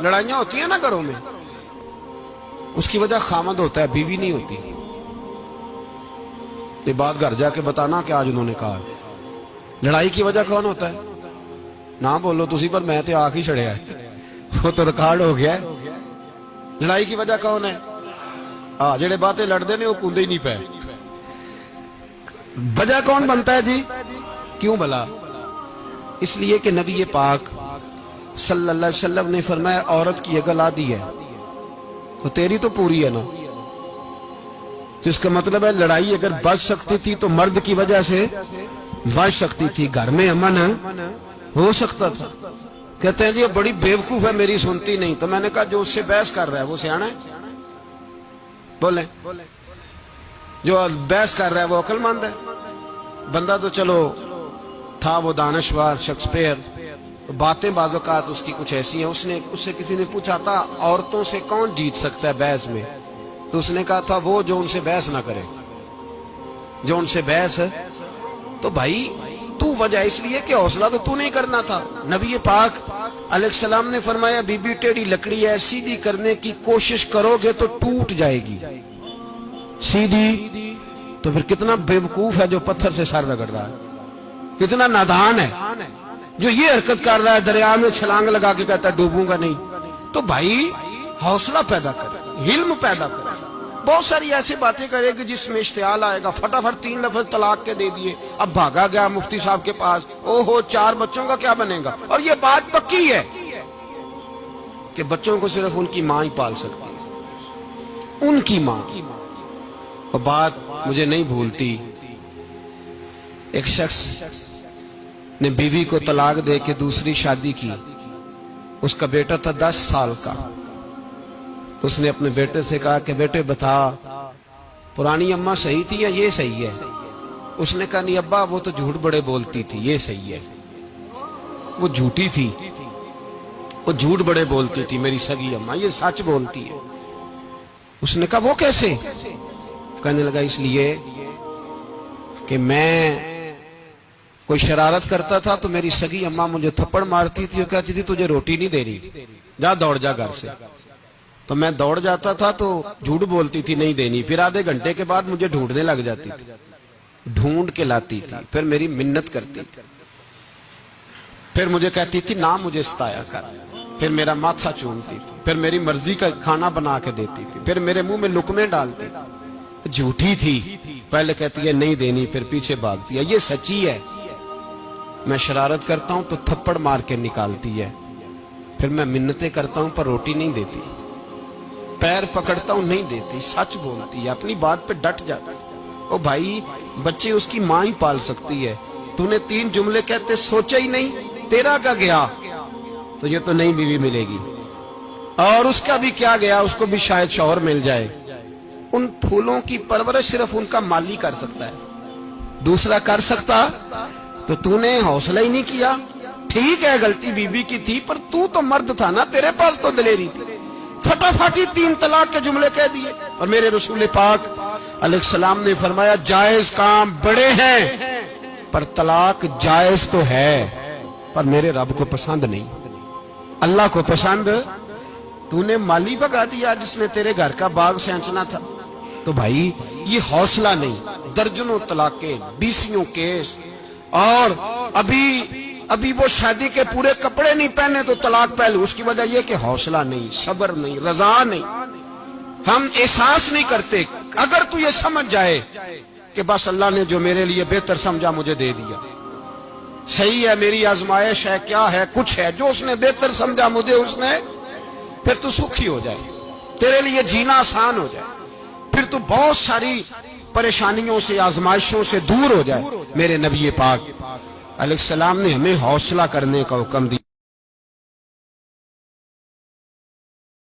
لڑائیاں ہوتی ہیں نا گھروں میں، اس کی وجہ خامد ہوتا ہے، بیوی نہیں ہوتی. یہ بات گھر جا کے بتانا کہ آج انہوں نے کہا. لڑائی کی وجہ کون ہوتا ہے؟ نہ بولو تسی، پر میں تے آنکھ ہی چھڑیا ہے، وہ تو ریکارڈ ہو گیا ہے. لڑائی کی وجہ کون ہے؟ ہاں، جڑے باتیں لڑتے ہیں وہ کندے ہی نہیں پے. وجہ کون بنتا ہے جی؟ کیوں بلا؟ اس لیے کہ نبی پاک صلی اللہ علیہ وسلم نے فرمایا عورت کی عقل آدھی ہے تو تیری تو پوری ہے نا. تو اس کا مطلب ہے لڑائی اگر بچ سکتی تھی تو مرد کی وجہ سے بچ سکتی تھی، گھر میں امن ہو سکتا تھا. کہتے ہیں جی یہ بڑی بیوقوف ہے، میری سنتی نہیں. تو میں نے کہا جو اس سے بحث کر رہا ہے وہ سیانا ہے؟ بولیں. جو بحث کر رہا ہے وہ عقل مند ہے؟ بندہ تو چلو تھا وہ دانشور شیکسپیئر، باتیں بعض اوقات اس کی کچھ ایسی ہیں. اس سے کسی نے پوچھا تھا عورتوں سے کون جیت سکتا ہے بحث میں، تو اس نے کہا تھا وہ جو ان سے بحث نہ کرے، جو ان سے بحث. تو بھائی تو وجہ اس لیے کہ حوصلہ تو نہیں کرنا تھا. نبی پاک علیہ السلام نے فرمایا بی بی ٹیڑھی لکڑی ہے، سیدھی کرنے کی کوشش کرو گے تو ٹوٹ جائے گی. سیدھی تو پھر کتنا بیوقوف ہے جو پتھر سے سر رگڑ رہا ہے، کتنا نادان ہے جو یہ حرکت کر رہا ہے، دریا میں چھلانگ لگا کے کہتا ہے ڈوبوں گا نہیں. تو بھائی حوصلہ پیدا کرے، علم پیدا کرے. بہت ساری ایسی باتیں کرے کہ جس میں اشتعال آئے گا، فٹافٹ 3 لفظ طلاق کے دے دیے، اب بھاگا گیا مفتی صاحب کے پاس، او ہو 4 بچوں کا کیا بنے گا. اور یہ بات پکی ہے کہ بچوں کو صرف ان کی ماں ہی پال سکتی ہے، ان کی ماں. اور بات مجھے نہیں بھولتی، ایک شخص نے بیوی کو طلاق دے کے دوسری شادی کی. اس کا بیٹا تھا 10 سال کا. تو اس نے اپنے بیٹے سے کہا کہ بیٹے بتا پرانی اماں صحیح تھی یا یہ صحیح ہے؟ اس نے کہا نہیں ابا وہ تو جھوٹ بڑے بولتی تھی، یہ صحیح ہے. وہ جھوٹی تھی، وہ جھوٹ بڑے بولتی تھی میری سگی اماں، یہ سچ بولتی ہے. اس نے کہا وہ کیسے؟ کہنے لگا اس لیے کہ میں کوئی شرارت کرتا تھا تو میری سگی اماں مجھے تھپڑ مارتی تھی اور کہتی تھی تجھے روٹی نہیں دے رہی، جا دوڑ جا گھر سے. تو میں دوڑ جاتا تھا تو جھوٹ بولتی تھی نہیں دینی، پھر آدھے گھنٹے کے بعد مجھے ڈھونڈنے لگ جاتی تھی، ڈھونڈ کے لاتی تھی، پھر میری منت کرتی تھی، پھر مجھے کہتی تھی نہ مجھے ستایا کر، پھر میرا ماتھا چومتی تھی، پھر میری مرضی کا کھانا بنا کے دیتی تھی، پھر میرے منہ میں لقمے ڈالتی تھی. جھوٹی تھی، پہلے کہتی ہے نہیں دینی، پھر پیچھے بھاگتی ہے. یہ سچی ہے. میں شرارت کرتا ہوں تو تھپڑ مار کے نکالتی ہے، پھر میں منتیں کرتا ہوں پر روٹی نہیں دیتی، پیر پکڑتا ہوں نہیں دیتی. سچ بولتی ہے، اپنی بات پہ ڈٹ جاتی. او بھائی بچے اس کی ماں ہی پال سکتی ہے. تو نے 3 جملے کہتے سوچا ہی نہیں، تیرا کا گیا تو یہ تو نئی بیوی ملے گی، اور اس کا بھی کیا گیا، اس کو بھی شاید شوہر مل جائے. ان پھولوں کی پرورش صرف ان کا مالی کر سکتا ہے، دوسرا کر سکتا. تو نے حوصلہ ہی نہیں کیا. ٹھیک ہے غلطی بیوی کی تھی پر تو مرد تھا نا، تیرے پاس تو دلیری تھی. فٹافٹ 3 طلاق کے جملے کہہ دیے. اور میرے رسول پاک علیہ السلام نے فرمایا جائز کام بڑے ہیں پر طلاق جائز تو ہے پر میرے رب کو پسند نہیں، اللہ کو پسند. تو نے مالی بگا دیا جس نے تیرے گھر کا باغ سینچنا تھا. تو بھائی یہ حوصلہ نہیں. درجنوں طلاقیں، 20 کیس، اور ابھی وہ شادی کے پورے کپڑے نہیں پہنے تو طلاق پہلے. اس کی وجہ یہ کہ حوصلہ نہیں، صبر نہیں، رضا نہیں. ہم احساس نہیں کرتے. اگر تو یہ سمجھ جائے کہ بس اللہ نے جو میرے لیے بہتر سمجھا مجھے دے دیا، صحیح ہے میری آزمائش ہے، کیا ہے کچھ ہے جو اس نے بہتر سمجھا مجھے اس نے، پھر تو سکھی ہو جائے، تیرے لیے جینا آسان ہو جائے، پھر تو بہت ساری پریشانیوں سے آزمائشوں سے دور ہو جائے. میرے نبی پاک علیہ السلام نے ہمیں حوصلہ کرنے کا حکم دیا.